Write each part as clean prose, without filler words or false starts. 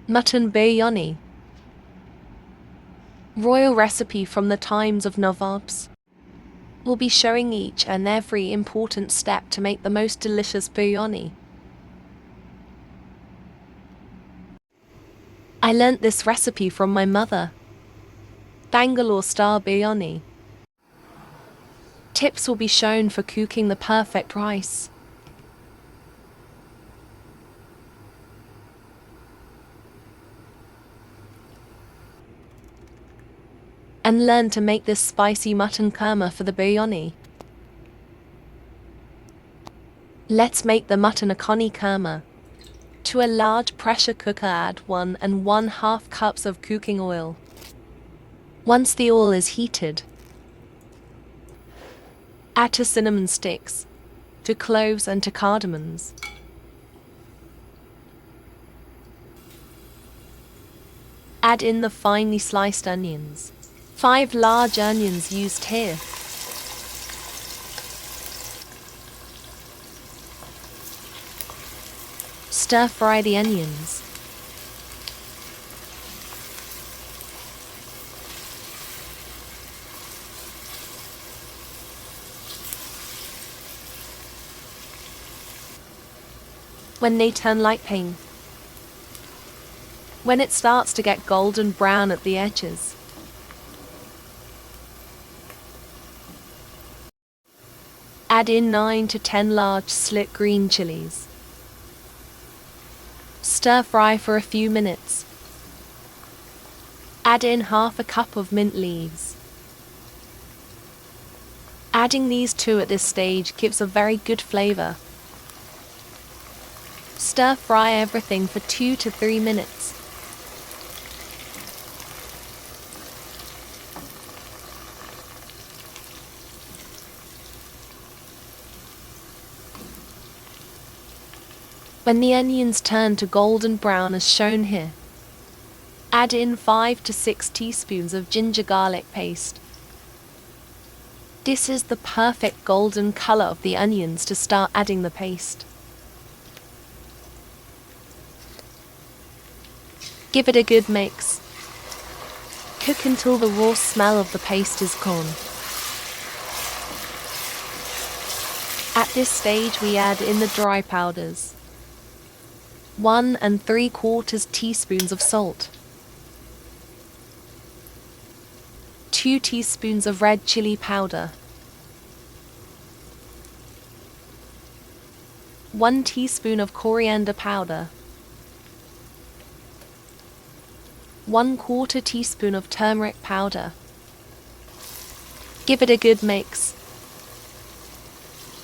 Mutton biryani. Royal recipe from the times of Nawabs. We'll be showing each and every important step to make the most delicious biryani. I learnt this recipe from my mother. Bangalore style biryani. Tips will be shown for cooking the perfect rice. And learn to make this spicy mutton korma for the biryani. Let's make the mutton akhani korma. To a large pressure cooker add 1½ cups of cooking oil. Once the oil is heated, add to cinnamon sticks, to cloves and to cardamoms. Add in the finely sliced onions. 5 large onions used here. Stir fry the onions. When they turn light pink. When it starts to get golden brown at the edges. Add in 9 to 10 large slit green chilies. Stir fry for a few minutes. Add in ½ cup of mint leaves. Adding these two at this stage gives a very good flavor. Stir fry everything for 2 to 3 minutes. When the onions turn to golden brown as shown here, add in 5 to 6 teaspoons of ginger garlic paste. This is the perfect golden color of the onions to start adding the paste. Give it a good mix. Cook until the raw smell of the paste is gone. At this stage we add in the dry powders. 1 3/4 teaspoons of salt, 2 teaspoons of red chili powder, 1 teaspoon of coriander powder, 1/4 teaspoon of turmeric powder. Give it a good mix.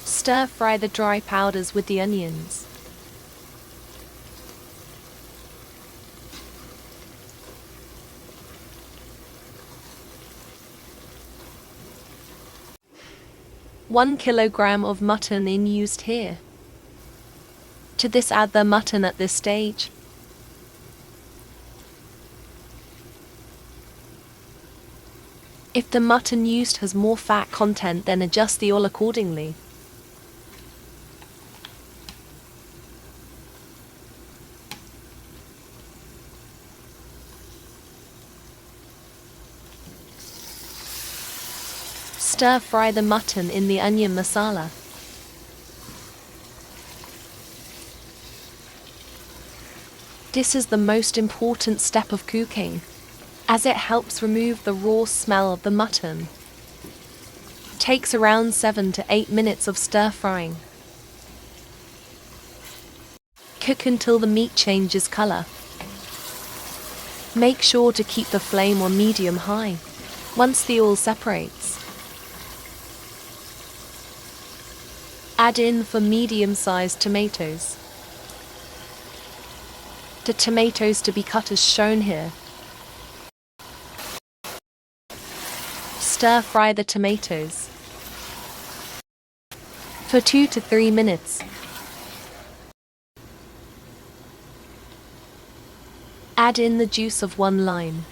Stir fry the dry powders with the onions. One kilogram of mutton in used here. To this add the mutton at this stage. If the mutton used has more fat content, then adjust the oil accordingly. Stir fry the mutton in the onion masala. This is the most important step of cooking, as it helps remove the raw smell of the mutton. Takes around 7 to 8 minutes of stir frying. Cook until the meat changes color. Make sure to keep the flame on medium high. Once the oil separates, add in 4 medium-sized tomatoes. The tomatoes to be cut as shown here. Stir fry the tomatoes for 2 to 3 minutes. Add in the juice of 1 lime.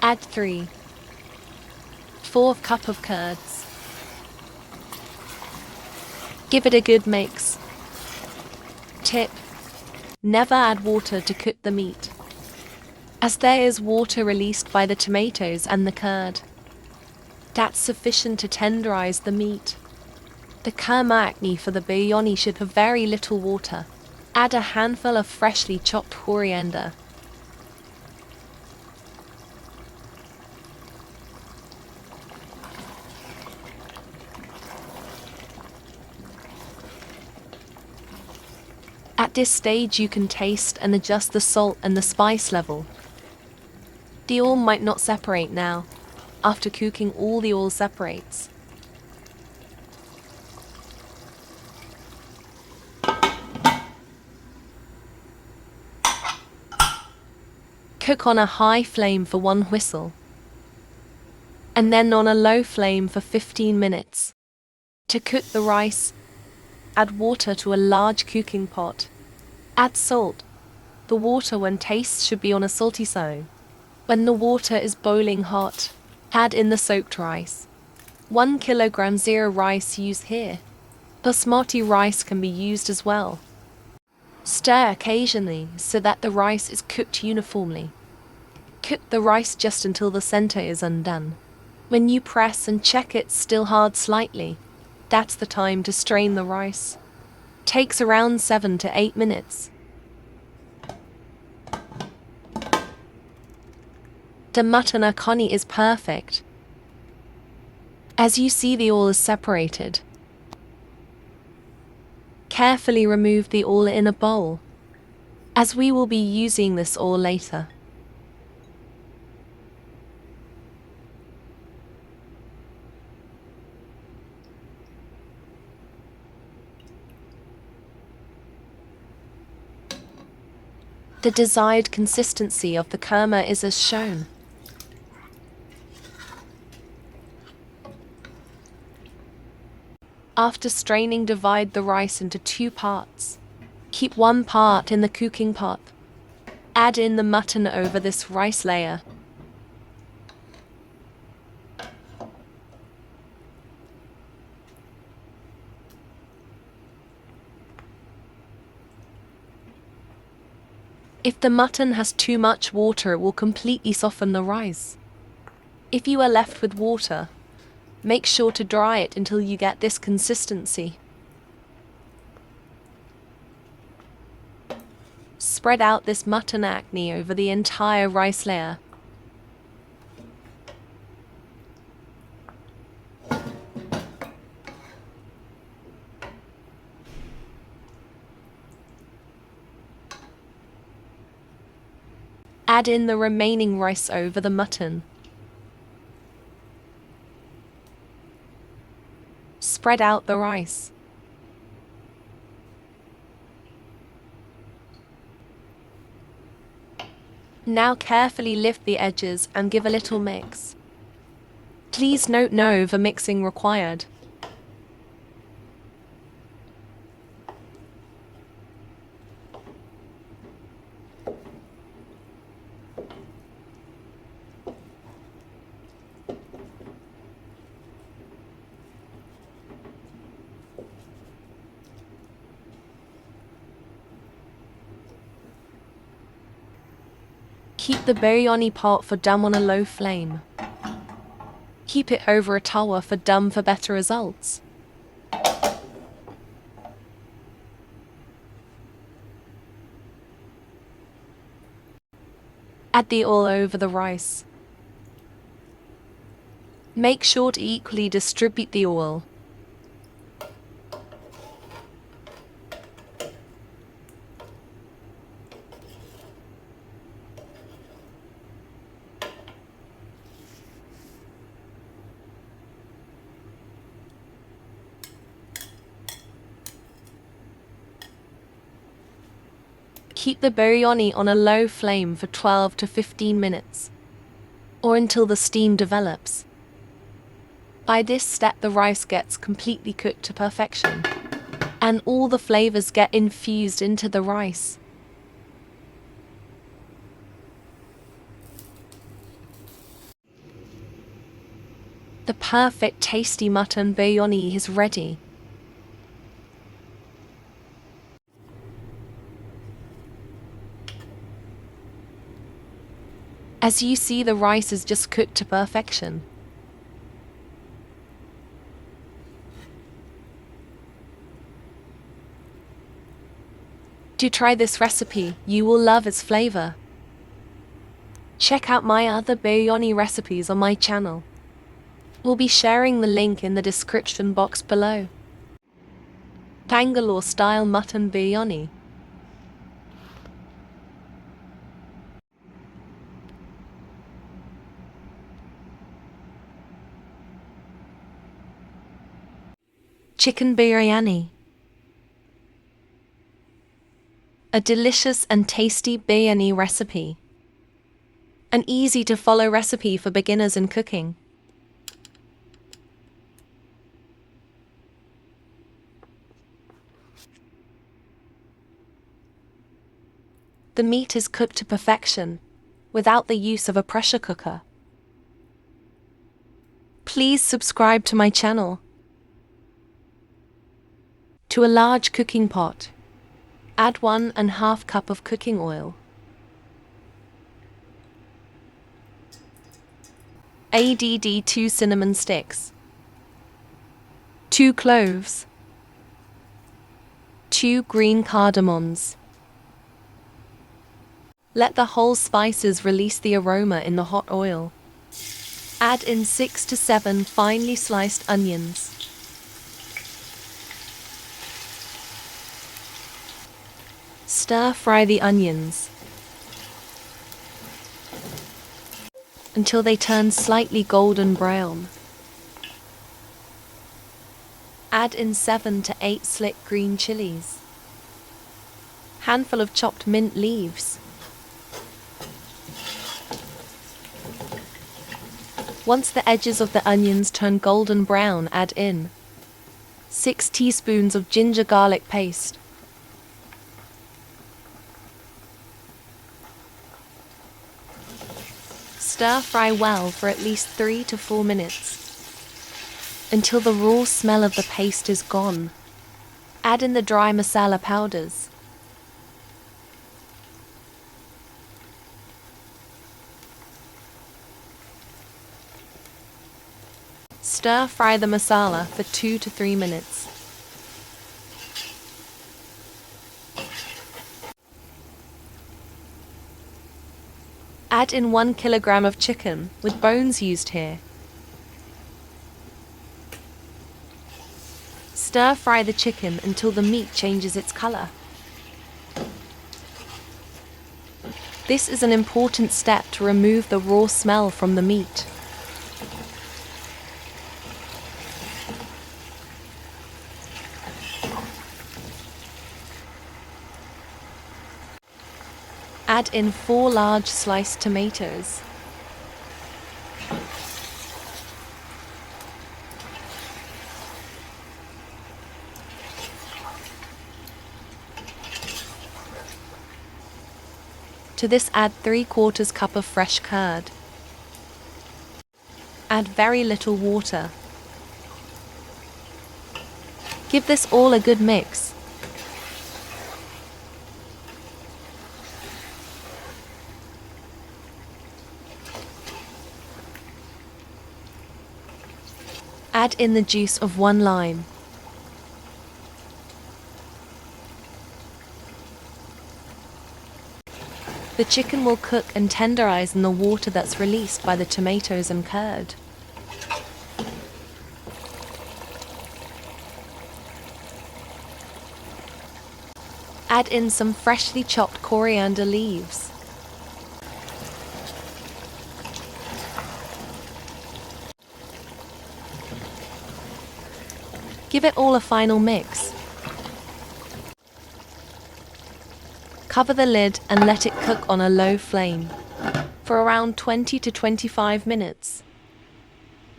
Add 3/4 cup of curds. Give it a good mix. Tip: never add water to cook the meat, as there is water released by the tomatoes and the curd. That's sufficient to tenderize the meat. The keema akhni for the biryani should have very little water. Add a handful of freshly chopped coriander. At this stage you can taste and adjust the salt and the spice level. The oil might not separate now. After cooking, all the oil separates. Cook on a high flame for 1 whistle, and then on a low flame for 15 minutes. To cook the rice, add water to a large cooking pot. Add salt. The water when tastes should be on a salty side. When the water is boiling hot, add in the soaked rice. 1 kilogram zero rice used here. Basmati rice can be used as well. Stir occasionally so that the rice is cooked uniformly. Cook the rice just until the center is undone. When you press and check it's still hard slightly, that's the time to strain the rice. Takes around 7 to 8 minutes. The mutton akhni is perfect. As you see, the oil is separated. Carefully remove the oil in a bowl, as we will be using this oil later. The desired consistency of the keema is as shown. After straining, divide the rice into 2 parts. Keep 1 part in the cooking pot. Add in the mutton over this rice layer. If the mutton has too much water, it will completely soften the rice. If you are left with water, make sure to dry it until you get this consistency. Spread out this mutton akhni over the entire rice layer. Add in the remaining rice over the mutton. Spread out the rice. Now carefully lift the edges and give a little mix. Please note no over-mixing required. Keep the biryani pot for dum on a low flame. Keep it over a tawa for dum for better results. Add the oil over the rice. Make sure to equally distribute the oil. Keep the biryani on a low flame for 12 to 15 minutes, or until the steam develops. By this step, the rice gets completely cooked to perfection, and all the flavors get infused into the rice. The perfect tasty mutton biryani is ready. As you see, the rice is just cooked to perfection. To try this recipe, you will love its flavor. Check out my other biryani recipes on my channel. We'll be sharing the link in the description box below. Bangalore style mutton biryani. Chicken biryani. A delicious and tasty biryani recipe. An easy to follow recipe for beginners in cooking. The meat is cooked to perfection, without the use of a pressure cooker. Please subscribe to my channel. To a large cooking pot, add 1½ cup of cooking oil. Add 2 cinnamon sticks, 2 cloves, 2 green cardamoms. Let the whole spices release the aroma in the hot oil. Add in 6 to 7 finely sliced onions. Stir-fry the onions until they turn slightly golden brown. Add in 7 to 8 slick green chilies, handful of chopped mint leaves. Once the edges of the onions turn golden brown, add in 6 teaspoons of ginger garlic paste, stir-fry well for at least 3 to 4 minutes, until the raw smell of the paste is gone. Add in the dry masala powders. Stir-fry the masala for 2 to 3 minutes. Add in 1 kilogram of chicken, with bones used here. Stir-fry the chicken until the meat changes its color. This is an important step to remove the raw smell from the meat. Add in 4 large sliced tomatoes. To this add 3/4 cup of fresh curd. Add very little water. Give this all a good mix. Add in the juice of 1 lime. The chicken will cook and tenderize in the water that's released by the tomatoes and curd. Add in some freshly chopped coriander leaves. Give it all a final mix. Cover the lid and let it cook on a low flame for around 20 to 25 minutes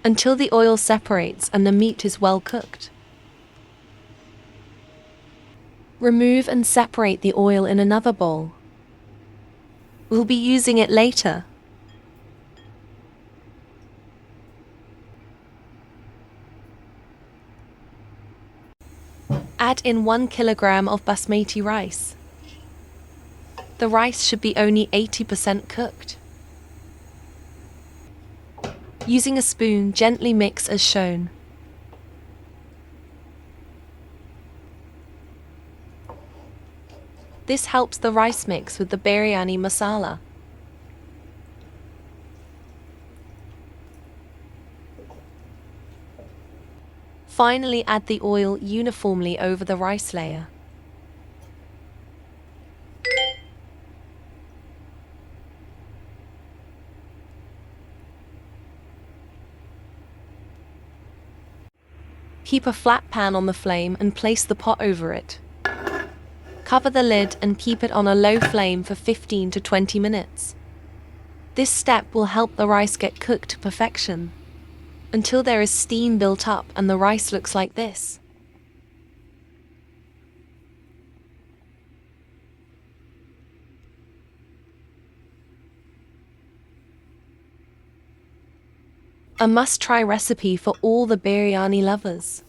until the oil separates and the meat is well cooked. Remove and separate the oil in another bowl. We'll be using it later. Add in 1 kilogram of basmati rice. The rice should be only 80% cooked. Using a spoon, gently mix as shown. This helps the rice mix with the biryani masala. Finally, add the oil uniformly over the rice layer. Keep a flat pan on the flame and place the pot over it. Cover the lid and keep it on a low flame for 15 to 20 minutes. This step will help the rice get cooked to perfection, until there is steam built up and the rice looks like this. A must-try recipe for all the biryani lovers.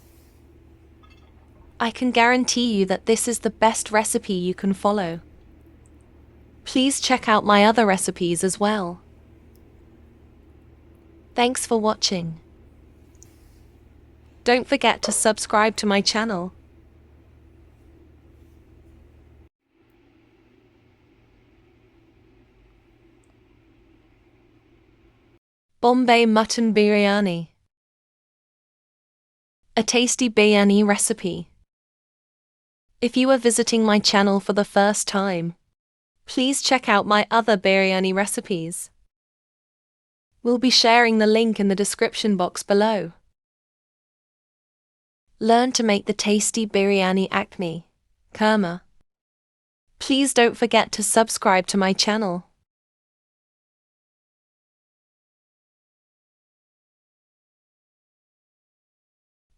I can guarantee you that this is the best recipe you can follow. Please check out my other recipes as well. Thanks for watching. Don't forget to subscribe to my channel. Bombay Mutton Biryani. A tasty biryani recipe. If you are visiting my channel for the first time, please check out my other biryani recipes. We'll be sharing the link in the description box below. Learn to make the tasty biryani akni, kurma. Please don't forget to subscribe to my channel.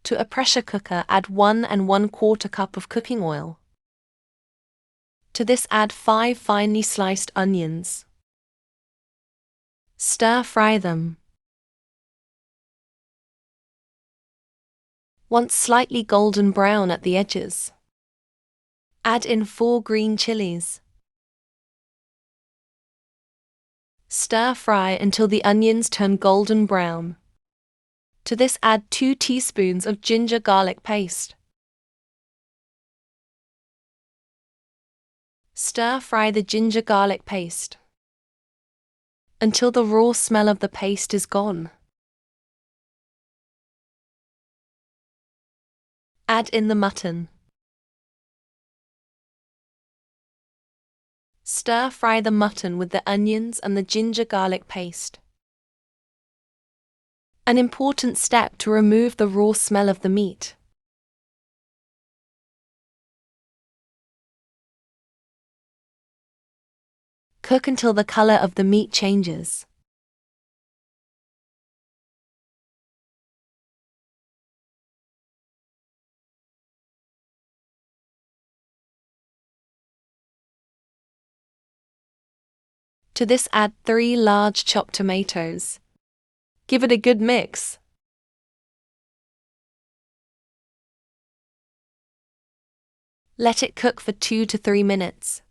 To a pressure cooker, add 1 1/4 cup of cooking oil. To this, add 5 finely sliced onions. Stir fry them. Once slightly golden brown at the edges, add in 4 green chilies. Stir fry until the onions turn golden brown. To this, add 2 teaspoons of ginger garlic paste. Stir fry the ginger garlic paste until the raw smell of the paste is gone. Add in the mutton. Stir fry the mutton with the onions and the ginger garlic paste. An important step to remove the raw smell of the meat. Cook until the color of the meat changes. To this, add 3 large chopped tomatoes. Give it a good mix. Let it cook for 2 to 3 minutes.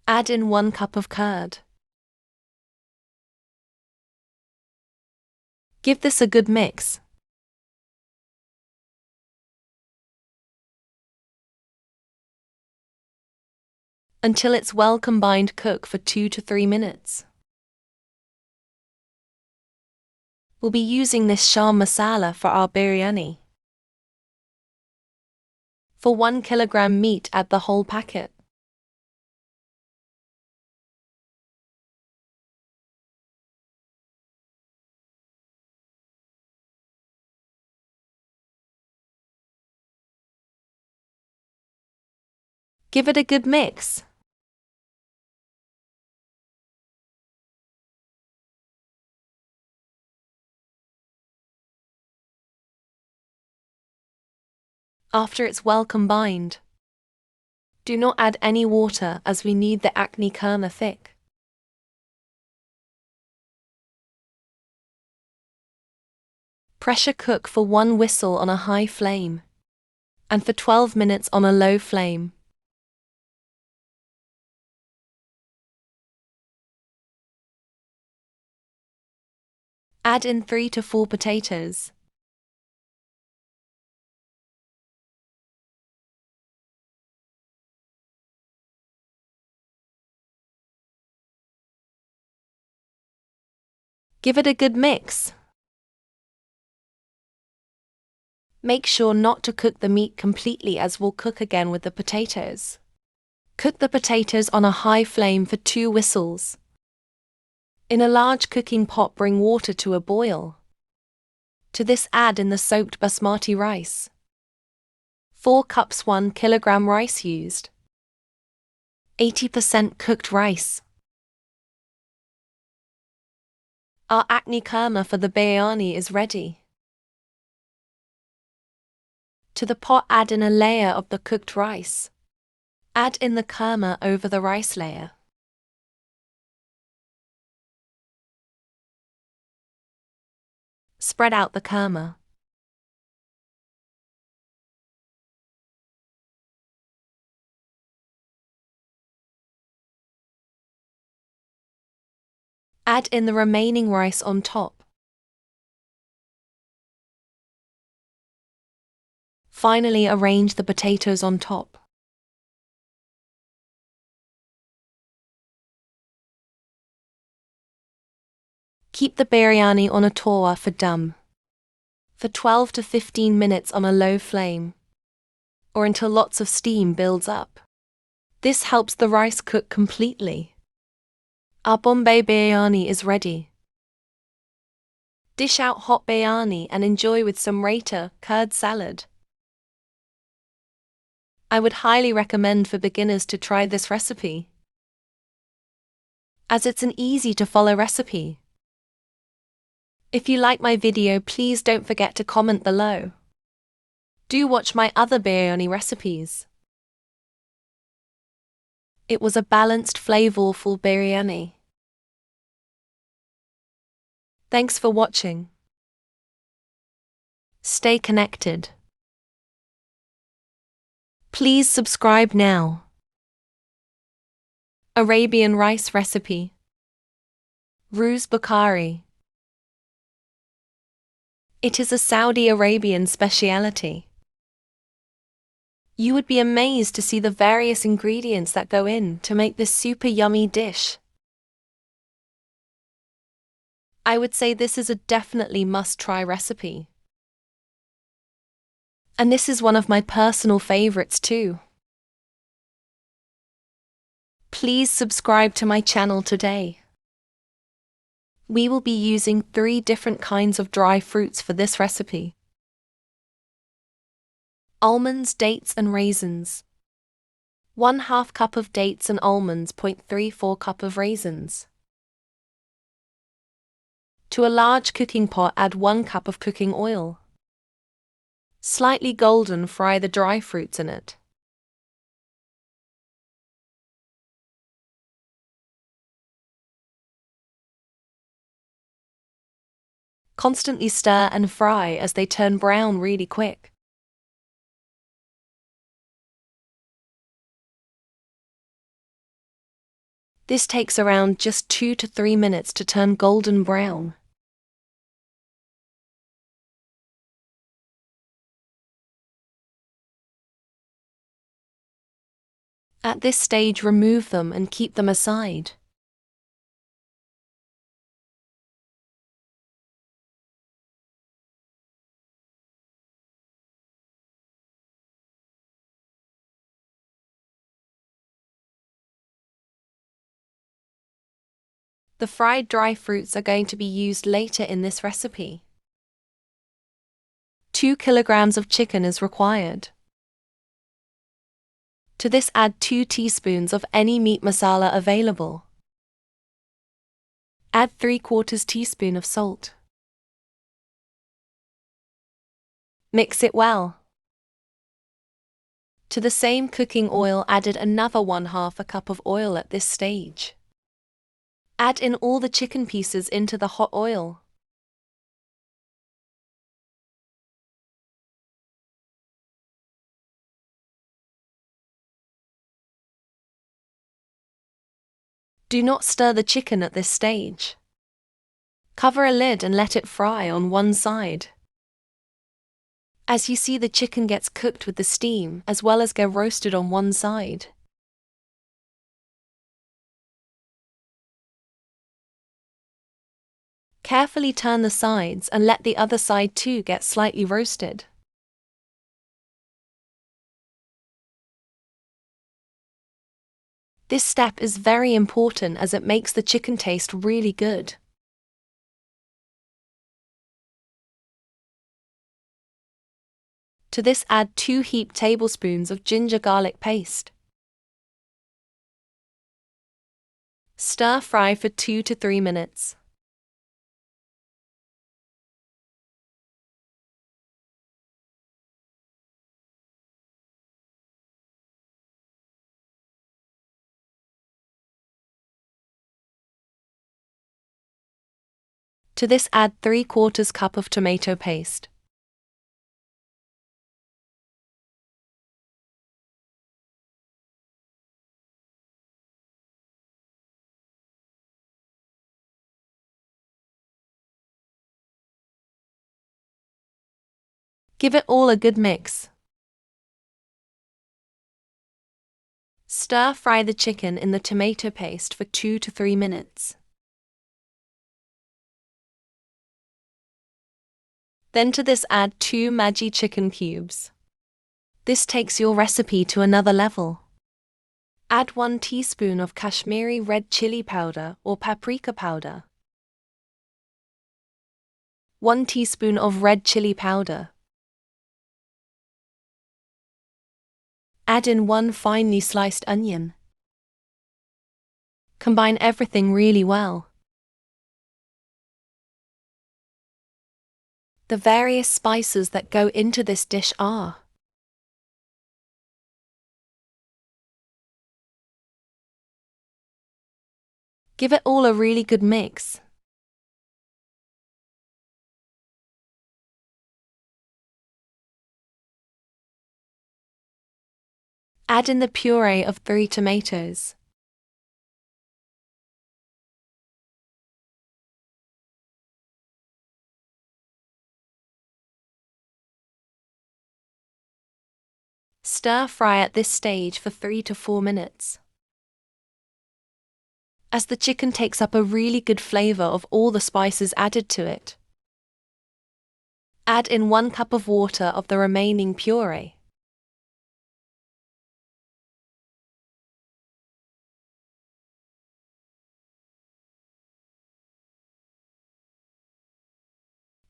Add in 1 cup of curd. Give this a good mix. Until it's well combined, cook for 2 to 3 minutes. We'll be using this sham masala for our biryani. For 1 kilogram meat, add the whole packet. Give it a good mix. After it's well combined, do not add any water as we need the akni kurma thick. Pressure cook for 1 whistle on a high flame and for 12 minutes on a low flame. Add in 3 to 4 potatoes. Give it a good mix. Make sure not to cook the meat completely, as we'll cook again with the potatoes. Cook the potatoes on a high flame for 2 whistles. In a large cooking pot, bring water to a boil. To this, add in the soaked basmati rice. 4 cups 1 kilogram rice used. 80% cooked rice. Our akni kurma for the biryani is ready. To the pot, add in a layer of the cooked rice. Add in the kurma over the rice layer. Spread out the kurma. Add in the remaining rice on top. Finally, arrange the potatoes on top. Keep the biryani on a tawa for dum for 12 to 15 minutes on a low flame, or until lots of steam builds up. This helps the rice cook completely. Our Bombay biryani is ready. Dish out hot biryani and enjoy with some raita, curd salad. I would highly recommend for beginners to try this recipe, as it's an easy to follow recipe. If you like my video, please don't forget to comment below. Do watch my other biryani recipes. It was a balanced, flavorful biryani. Thanks for watching. Stay connected. Please subscribe now. Arabian rice recipe. Ruz bukhari. It is a Saudi Arabian speciality. You would be amazed to see the various ingredients that go in to make this super yummy dish. I would say this is a definitely must-try recipe. And this is one of my personal favorites too. Please subscribe to my channel today. We will be using 3 different kinds of dry fruits for this recipe. Almonds, dates and raisins. 1/2 cup of dates and almonds, 0.34 cup of raisins. To a large cooking pot, add 1 cup of cooking oil. Slightly golden fry the dry fruits in it. Constantly stir and fry as they turn brown really quick. This takes around just 2 to 3 minutes to turn golden brown. At this stage, remove them and keep them aside. The fried dry fruits are going to be used later in this recipe. 2 kilograms of chicken is required. To this, add 2 teaspoons of any meat masala available. Add 3/4 teaspoon of salt. Mix it well. To the same cooking oil, added another 1/2 cup of oil at this stage. Add in all the chicken pieces into the hot oil. Do not stir the chicken at this stage. Cover a lid and let it fry on one side. As you see, the chicken gets cooked with the steam as well as get roasted on one side. Carefully turn the sides and let the other side too get slightly roasted. This step is very important as it makes the chicken taste really good. To this, add 2 heaped tablespoons of ginger garlic paste. Stir fry for 2 to 3 minutes. To this, add 3/4 cup of tomato paste. Give it all a good mix. Stir fry the chicken in the tomato paste for 2 to 3 minutes. Then to this, add 2 Maggi chicken cubes. This takes your recipe to another level. Add 1 teaspoon of Kashmiri red chili powder or paprika powder. 1 teaspoon of red chili powder. Add in 1 finely sliced onion. Combine everything really well. The various spices that go into this dish are Give it all a really good mix. Add in the puree of 3 tomatoes. Stir fry at this stage for 3 to 4 minutes. As the chicken takes up a really good flavor of all the spices added to it, add in 1 cup of water of the remaining puree.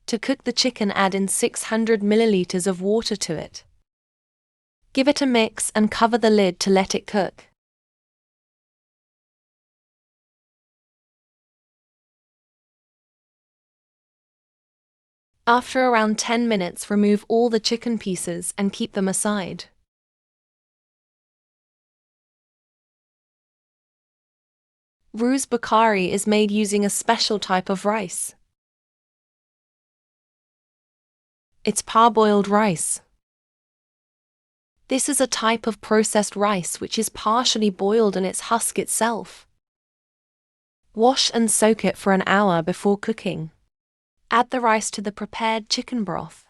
To cook the chicken, add in 600 milliliters of water to it. Give it a mix and cover the lid to let it cook. After around 10 minutes, remove all the chicken pieces and keep them aside. Roux bukhari is made using a special type of rice. It's parboiled rice. This is a type of processed rice which is partially boiled in its husk itself. Wash and soak it for an hour before cooking. Add the rice to the prepared chicken broth.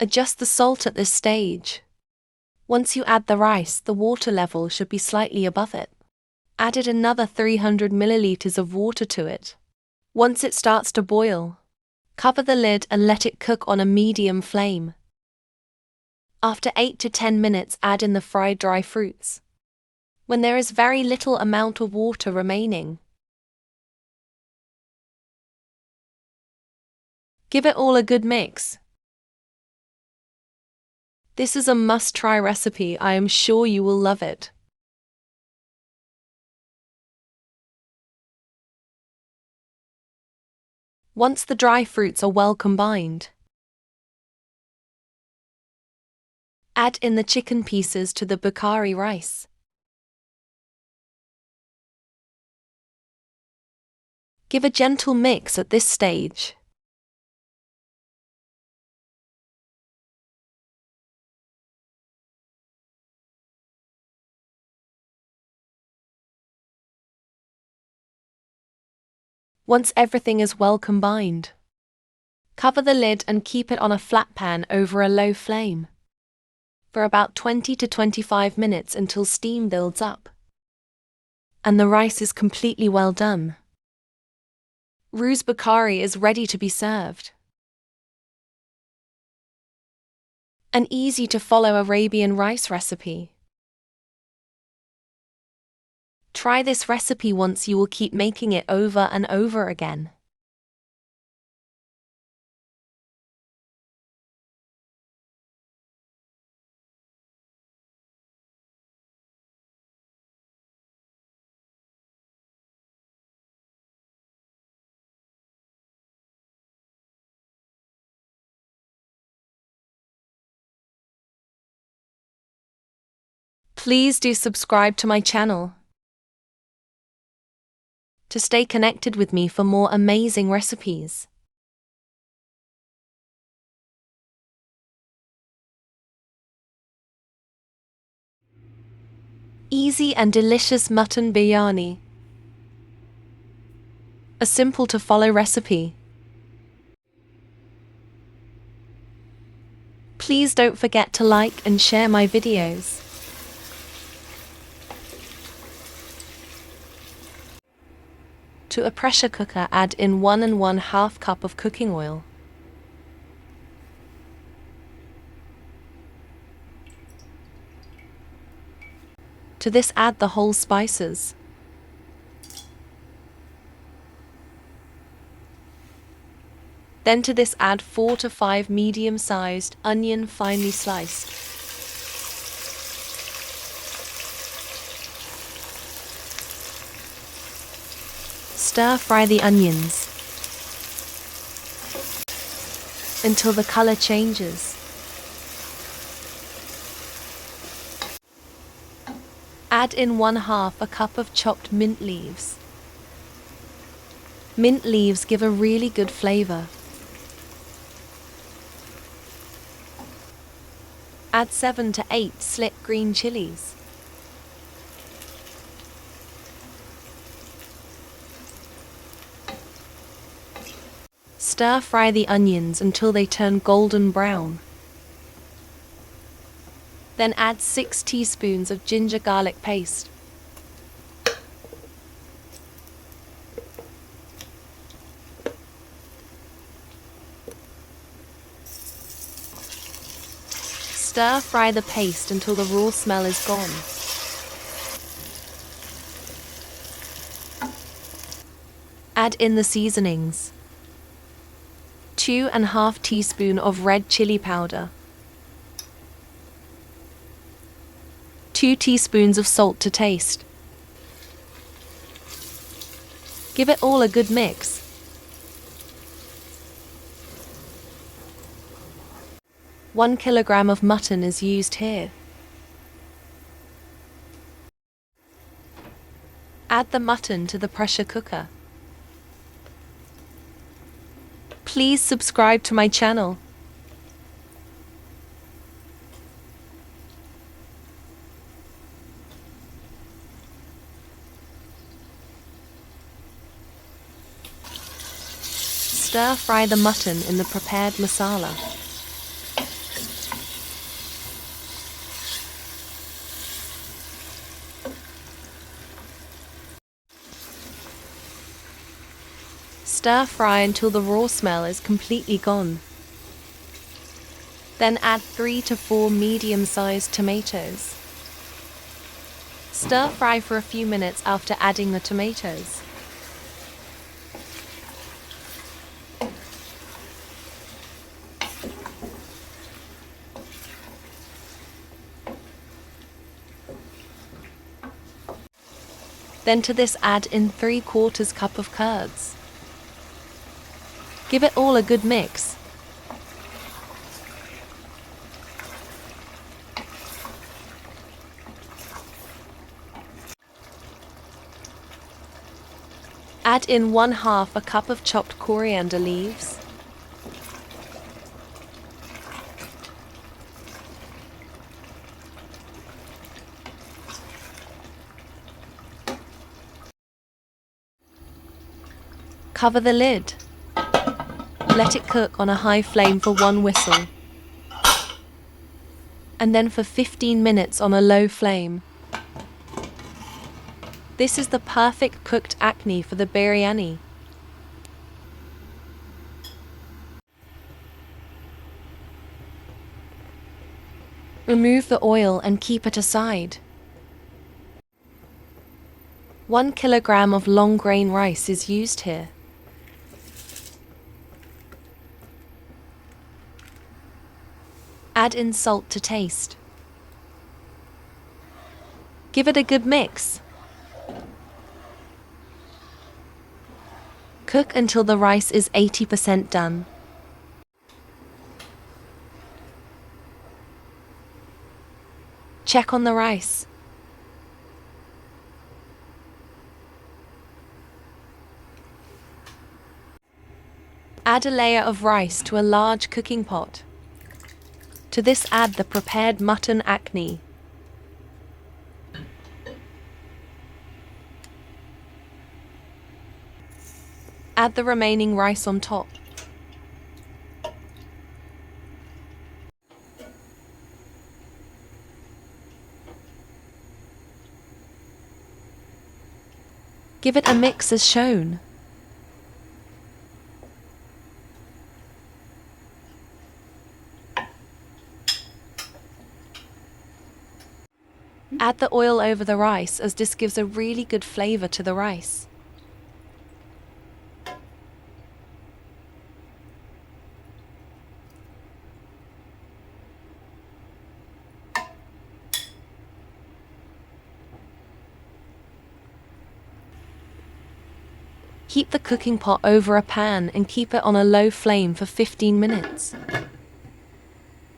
Adjust the salt at this stage. Once you add the rice, the water level should be slightly above it. Add another 300 milliliters of water to it. Once it starts to boil, cover the lid and let it cook on a medium flame. After 8 to 10 minutes, add in the fried dry fruits. When there is very little amount of water remaining, give it all a good mix. This is a must-try recipe. I am sure you will love it. Once the dry fruits are well combined, add in the chicken pieces to the bukhari rice. Give a gentle mix at this stage. Once everything is well combined, cover the lid and keep it on a flat pan over a low flame for about 20 to 25 minutes until steam builds up and the rice is completely well done. Roux bukhari is ready to be served. An easy-to-follow Arabian rice recipe. Try this recipe once, you will keep making it over and over again. Please do subscribe to my channel to stay connected with me for more amazing recipes. Easy and delicious mutton biryani. A simple to follow recipe. Please don't forget to like and share my videos. To a pressure cooker, add in 1 1/2 cup of cooking oil. To this add the whole spices. Then to this add 4 to 5 medium-sized onion finely sliced. Stir fry the onions until the color changes. Add in 1/2 cup of chopped mint leaves. Mint leaves give a really good flavor. Add 7 to 8 slit green chilies. Stir fry the onions until they turn golden brown. Then add 6 teaspoons of ginger garlic paste. Stir fry the paste until the raw smell is gone. Add in the seasonings. 2 1/2 teaspoons of red chili powder. 2 teaspoons of salt to taste. Give it all a good mix. One kilogram of mutton is used here. Add the mutton to the pressure cooker. Please subscribe to my channel. Stir fry the mutton in the prepared masala. Stir fry until the raw smell is completely gone. Then add 3 to 4 medium-sized tomatoes. Stir fry for a few minutes after adding the tomatoes. Then to this add in 3/4 cup of curds. Give it all a good mix. Add in 1/2 cup of chopped coriander leaves. Cover the lid. Let it cook on a high flame for 1 whistle, and then for 15 minutes on a low flame. This is the perfect cooked akni for the biryani. Remove the oil and keep it aside. 1 kilogram of long grain rice is used here. Add in salt to taste. Give it a good mix. Cook until the rice is 80% done. Check on the rice. Add a layer of rice to a large cooking pot. To this add the prepared mutton akni. Add the remaining rice on top. Give it a mix as shown. Add the oil over the rice as this gives a really good flavor to the rice. Keep the cooking pot over a pan and keep it on a low flame for 15 minutes,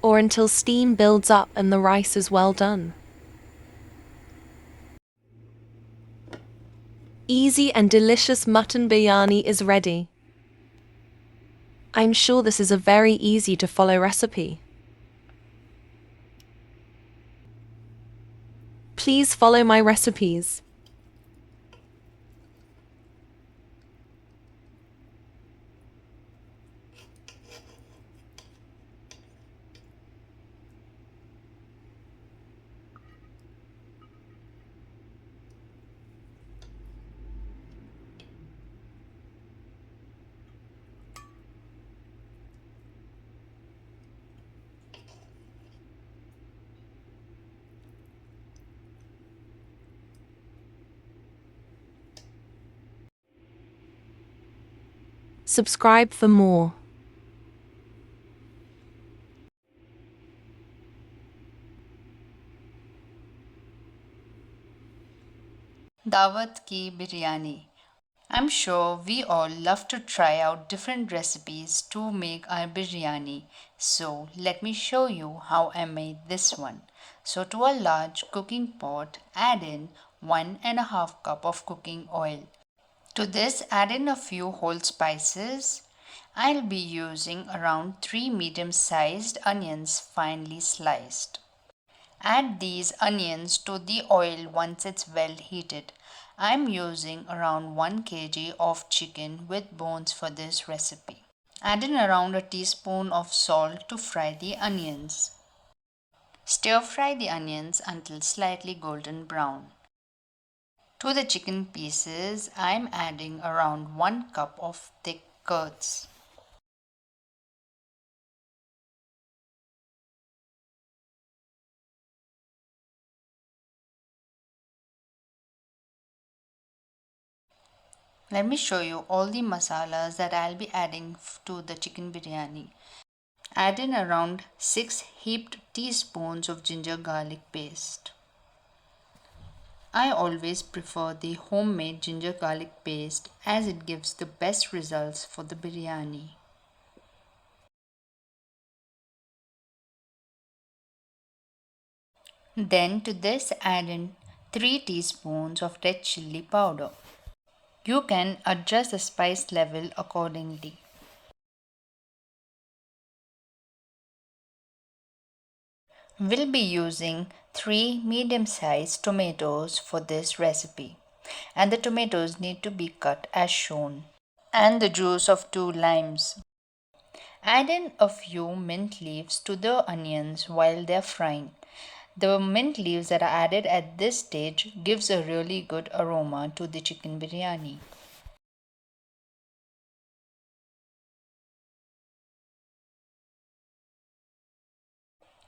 or until steam builds up and the rice is well done. Easy and delicious mutton biryani is ready. I'm sure this is a very easy to follow recipe. Please follow my recipes. Subscribe for more. Dawatki biryani. I'm sure we all love to try out different recipes to make our biryani. So let me show you how I made this one. So to a large cooking pot, add in 1.5 cup of cooking oil. To this, add in a few whole spices. I'll be using around 3 medium-sized onions finely sliced. Add these onions to the oil once it's well heated. I'm using around 1 kg of chicken with bones for this recipe. Add in around a teaspoon of salt to fry the onions. Stir fry the onions until slightly golden brown. To the chicken pieces, I'm adding around 1 cup of thick curds. Let me show you all the masalas that I'll be adding to the chicken biryani. Add in around 6 heaped teaspoons of ginger garlic paste. I always prefer the homemade ginger garlic paste as it gives the best results for the biryani. Then to this add in 3 teaspoons of red chilli powder. You can adjust the spice level accordingly. We'll be using 3 medium-sized tomatoes for this recipe, and the tomatoes need to be cut as shown. and the juice of 2 limes. Add in a few mint leaves to the onions while they're frying. The mint leaves that are added at this stage gives a really good aroma to the chicken biryani.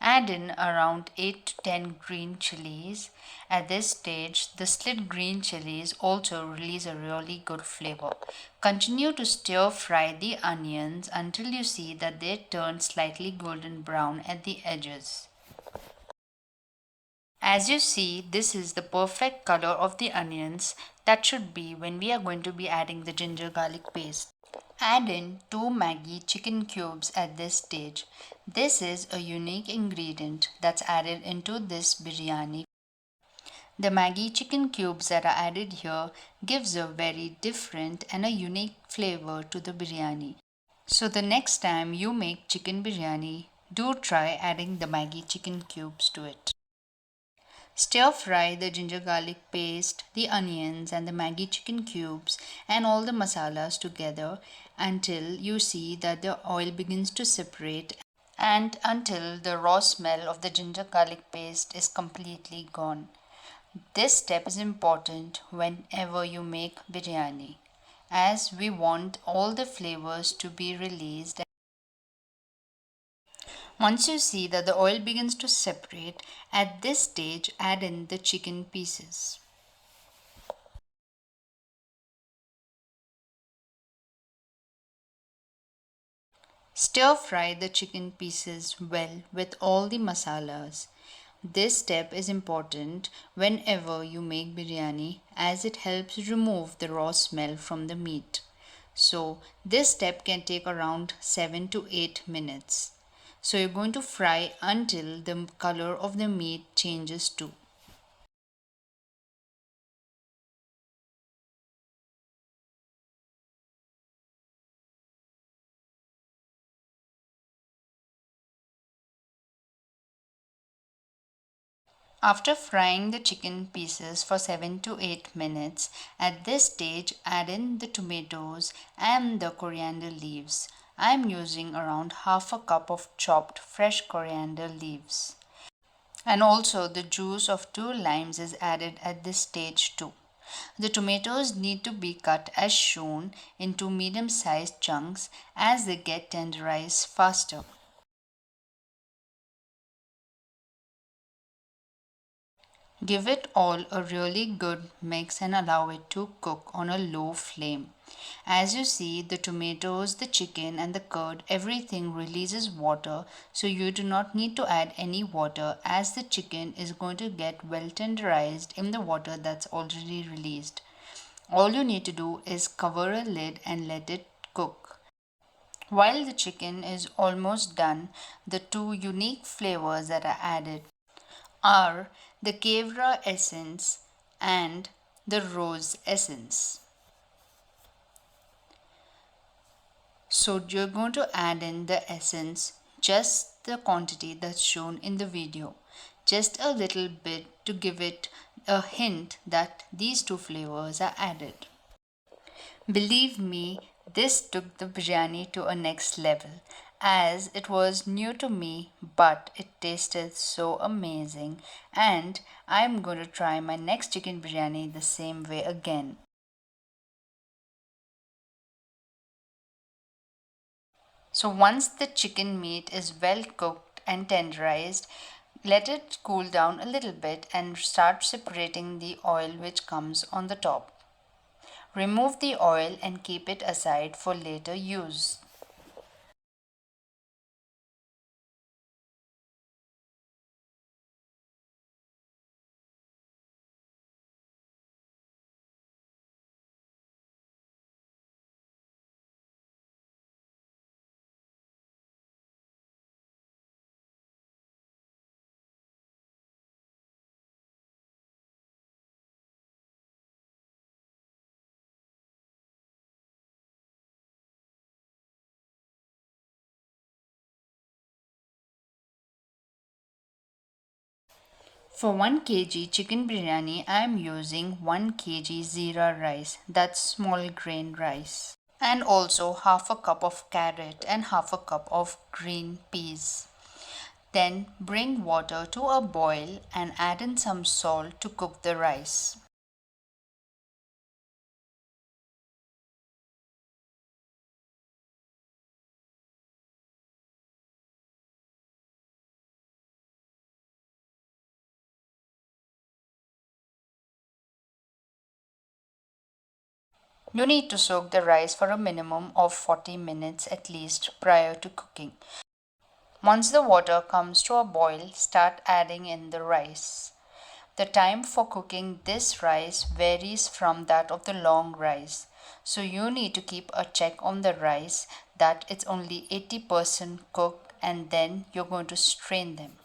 Add in around 8 to 10 green chilies. At this stage, the slit green chilies also release a really good flavor. Continue to stir fry the onions until you see that they turn slightly golden brown at the edges. As you see, this is the perfect color of the onions that should be when we are going to be adding the ginger garlic paste. Add in 2 Maggi chicken cubes at this stage. This is a unique ingredient that's added into this biryani. The Maggi chicken cubes that are added here gives a very different and a unique flavor to the biryani. So the next time you make chicken biryani, do try adding the Maggi chicken cubes to it. Stir fry the ginger garlic paste, the onions, and the Maggi chicken cubes and all the masalas together until you see that the oil begins to separate and until the raw smell of the ginger garlic paste is completely gone. This step is important whenever you make biryani, as we want all the flavors to be released. Once you see that the oil begins to separate, at this stage add in the chicken pieces. Stir fry the chicken pieces well with all the masalas. This step is important whenever you make biryani as it helps remove the raw smell from the meat. So, this step can take around 7 to 8 minutes. So, you're going to fry until the color of the meat changes too. After frying the chicken pieces for 7 to 8 minutes, at this stage add in the tomatoes and the coriander leaves. I am using around half a cup of chopped fresh coriander leaves. And also the juice of 2 limes is added at this stage too. The tomatoes need to be cut as shown into medium sized chunks as they get tenderized faster. Give it all a really good mix and allow it to cook on a low flame. As you see, the tomatoes, the chicken, and the curd, everything releases water, so you do not need to add any water as the chicken is going to get well tenderized in the water that's already released. All you need to do is cover a lid and let it cook. While the chicken is almost done, the 2 unique flavors that are added are the Kevra essence and the rose essence. So you're going to add in the essence, just the quantity that's shown in the video, just a little bit to give it a hint that these 2 flavors are added. Believe me, this took the biryani to a next level as it was new to me, but it tasted so amazing, and I'm going to try my next chicken biryani the same way again. So once the chicken meat is well cooked and tenderized, let it cool down a little bit and start separating the oil which comes on the top. Remove the oil and keep it aside for later use. For 1 kg chicken biryani, I am using 1 kg zira rice, that's small grain rice. and also half a cup of carrot and half a cup of green peas. Then bring water to a boil and add in some salt to cook the rice. You need to soak the rice for a minimum of 40 minutes at least prior to cooking. Once the water comes to a boil, start adding in the rice. The time for cooking this rice varies from that of the long rice. So you need to keep a check on the rice that it's only 80% cooked and then you're going to strain them.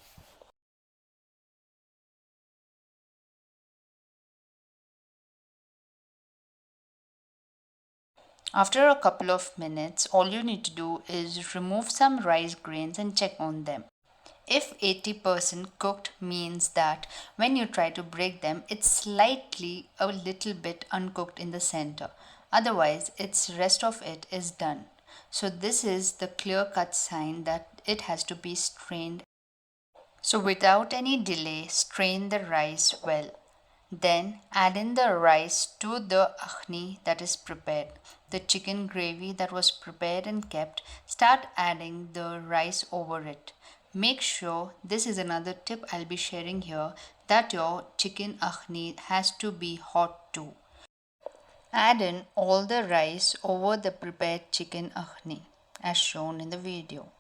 After a couple of minutes, all you need to do is remove some rice grains and check on them. If 80% cooked means that when you try to break them, it's slightly a little bit uncooked in the center. Otherwise, its rest of it is done. So this is the clear-cut sign that it has to be strained. So without any delay, strain the rice well. Then add in the rice to the akhni that is prepared. The chicken gravy that was prepared and kept, start adding the rice over it. Make sure, this is another tip I'll be sharing here, that your chicken akhni has to be hot too. Add in all the rice over the prepared chicken akhni as shown in the video.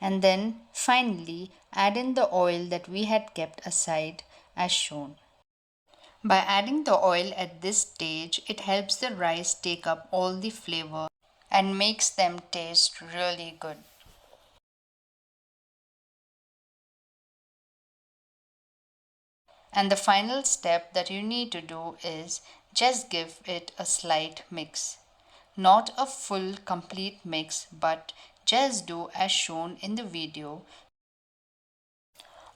And then finally add in the oil that we had kept aside as shown. By adding the oil at this stage, it helps the rice take up all the flavor and makes them taste really good. And the final step that you need to do is just give it a slight mix. Not a full complete mix, but just do as shown in the video.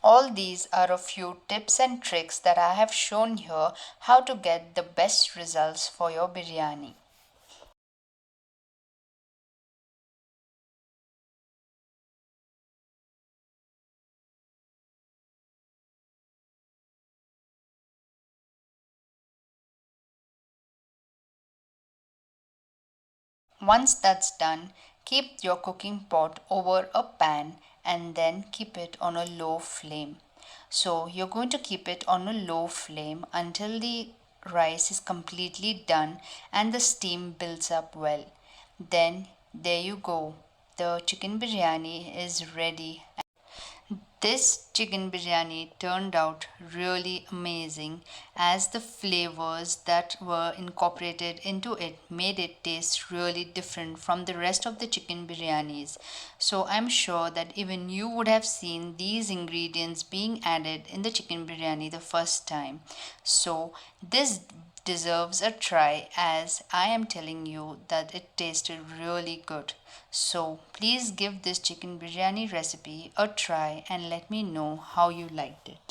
All these are a few tips and tricks that I have shown here how to get the best results for your biryani. Once that's done, keep your cooking pot over a pan and then keep it on a low flame. So you're going to keep it on a low flame until the rice is completely done and the steam builds up well. Then there you go. The chicken biryani is ready. This chicken biryani turned out really amazing as the flavors that were incorporated into it made it taste really different from the rest of the chicken biryanis. So I'm sure that even you would have seen these ingredients being added in the chicken biryani the first time. So this deserves a try as I am telling you that it tasted really good. So please give this chicken biryani recipe a try and let me know how you liked it.